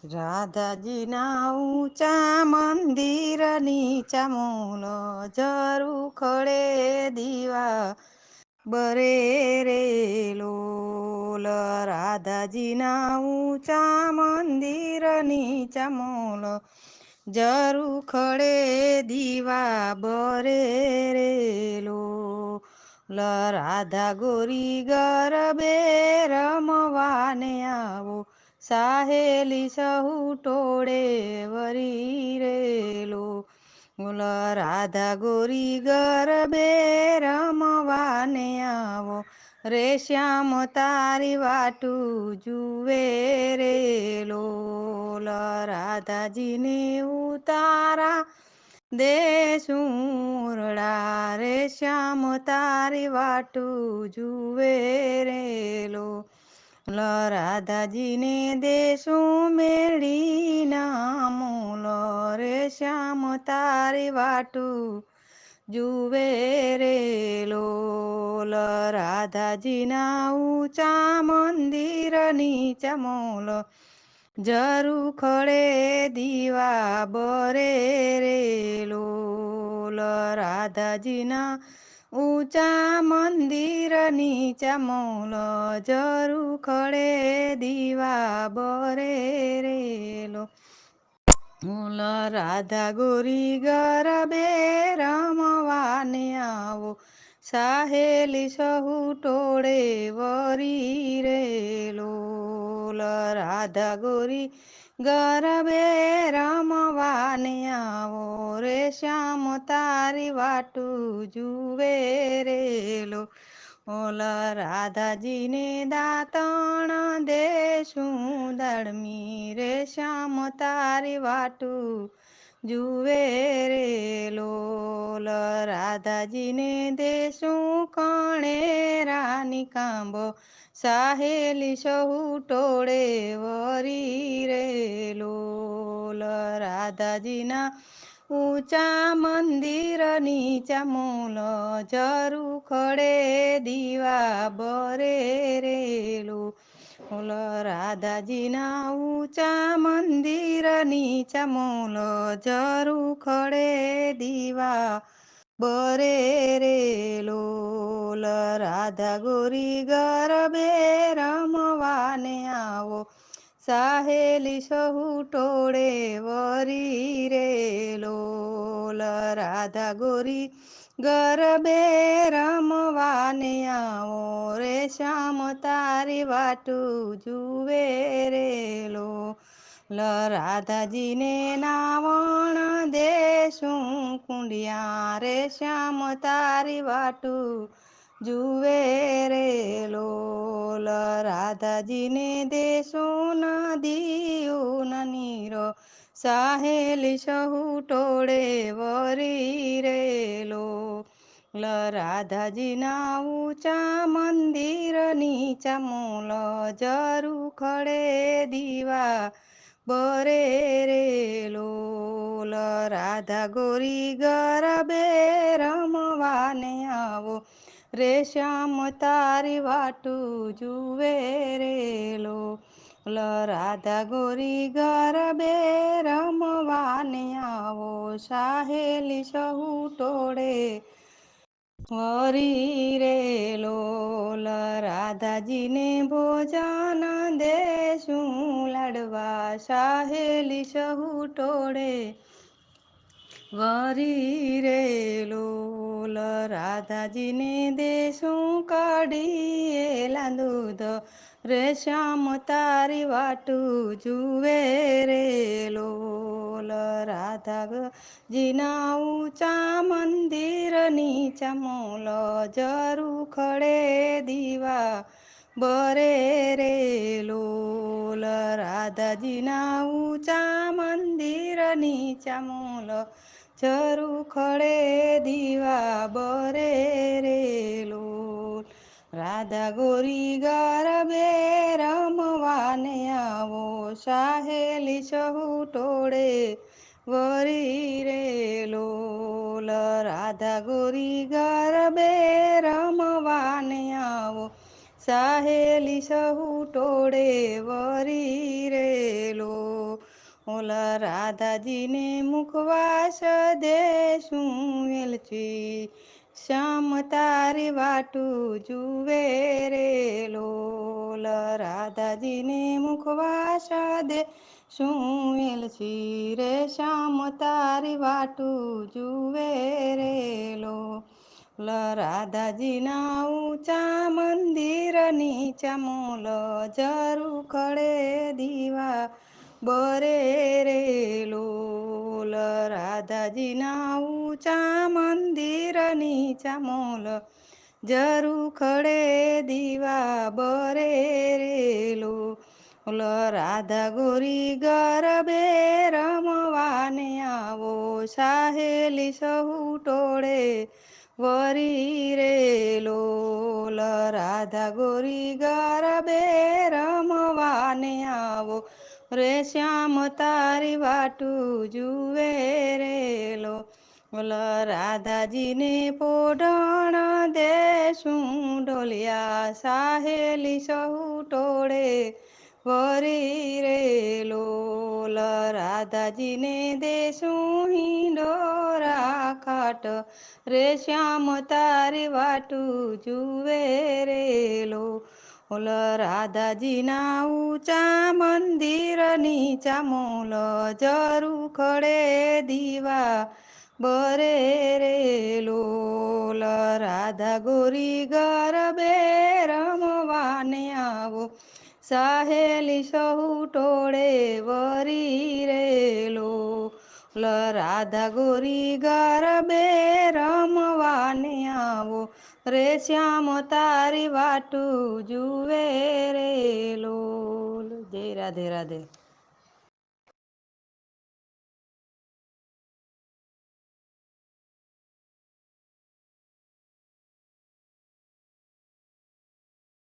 રાધાજીના ઊંચા મંદિર નીચા મૂલ જરું ખડે દીવા બરે રે લોલ રાધાજીના ઊંચા મંદિર નીચા મૂલ જરું ખડે દીવા બરે રે રાધા ગોરી ગરબે રમવાને આવો સાહેલી સહુ ટોળે વરી રેલો બોલ રાધા ગોરી ગરબે રમવાને આવો રે શ્યામ તારી વાટું જુએ રે લોલ રાધાજીને ઉતારા દેસુરડા રે શ્યામ તારી વાટું જુએ રેલો રાધાજીને દેશું મેળી ના મૂલ રે શ્યામ તારી વાટું જુએ રેલો રાધાજીના ઊંચા મંદિર નીચા મૂલ જરું ખડે દીવા બરે રેલો રાધાજીના ઊંચા મંદિર નીચા મૂલ જરું ખડે દીવા બરે રેલો મૂલ રાધા ગોરી ગરબે રમવાને આવો સાહેલી સહુ ટોળે વરી રેલો રાધા ગોરી ગરબે રમવાને આવો રે શ્યામ તારી વાટું જુએ રેલો રાધાજીને દાતણ દેશું દળમી રે શ્યામ તારી વાટું જુએ રેલો રાધાજીને દેશું કણે રાની કાંબો સાહેલી સહુ ટોળે વરી રેલો રાધાજીના ઊંચા મંદિર નીચા મૂલ જરું ખડે દીવા બરે રેલું રાધાજીના ઊંચા મંદિર નીચા મૂલ જરું ખડે દીવા બરે રેલો રાધા ગોરી ગરબે રમવાને આવો સાહેલી સહુ ટોળે વરી રેલો રાધા ગોરી ગરબે રમવાને આવો રે શ્યામ તારી વાટું જુએ રેલો રાધાજીને નાવણ દેશું કુંડિયા રે શ્યામ તારી વાટું જુએ રેલો રાધાજીને દેશું નદીયું નીરો સાહેલી સહુ ટોળે વરી રેલો રાધાજીના ઊંચા મંદિર નીચા મૂલ જરું ખડે દીવા બરે રેલો રાધા ગોરી ગરબે રમવાને આવો રે શ્યામ તારી વાટું જુએ રેલો રાધા ગોરી ગરબે રમવાને આવો સાહેલી સહુ ટોળે વરી રેલો રાધાજીને ભોજન દેશું લાડવા સાહેલી સહુ ટોળે વરી રેલો રાધાજીને દેશું કાઢીએલા દૂધ રે શ્યામ તારી વાટું જુએ રેલો રાધા જીના ઊંચા મંદિર નીચા મૂલ જરું ખડે દીવા બરે રેલો રાધાજીના ઊંચા મંદિર નીચા મૂલ જરું ખડે દીવા બરે રેલો રાધા ગોરી ગરબે રમવાને આવો સાહેલી સહુ ટોળે વરી રેલો રાધા ગોરી ગરબે રમવાને આવો સાહેલી સહુ ટોળે વરી રેલો ઓલા રાધાજીને મુખવાસ દેશું વેલચી શ્યામ તારી વાટું જુએ રે લોલ રાધાજીને મુખવાસ દે શું વેલચી રે શ્યામ તારી વાટું જુએ રે રાધાજીના ઊંચા મંદિર નીચા મોલ જરું ખડે દીવા બરે રે લોલ રાધાજીના ઊંચા મંદિર નીચા મોલ જરું ખડે દીવા બરે રેલો રાધા ગોરી ગરબે રમવાને આવો સાહેલી સહુ ટોળે વરી રે લોલ રાધા ગોરી ગરબે રમવાને આવો રે શ્યામ તારી વાટું જુએ રેલો ઓલ રાધાજીને પોઢણ દેશું ઢોલિયા સાહેલી સહુ ટોળે વરી રે લોલ રાધાજીને દેશું હિંડોરા ખાટ રે શ્યામ તારી વાટું જુએ રેલો ઓલ રાધાજીના ઊંચા મંદિર નીચા મોલ જરું ખડે દીવા બરે રે લોલ રાધા ગોરી ગરબે રમવાને આવો સાહેલી સહુ ટોળે વરી રે લોલ રાધા ગોરી ગરબે રમવાને આવો રે શ્યામ તારી વાટું જુએ રે લોલ જય રાધે રાધે.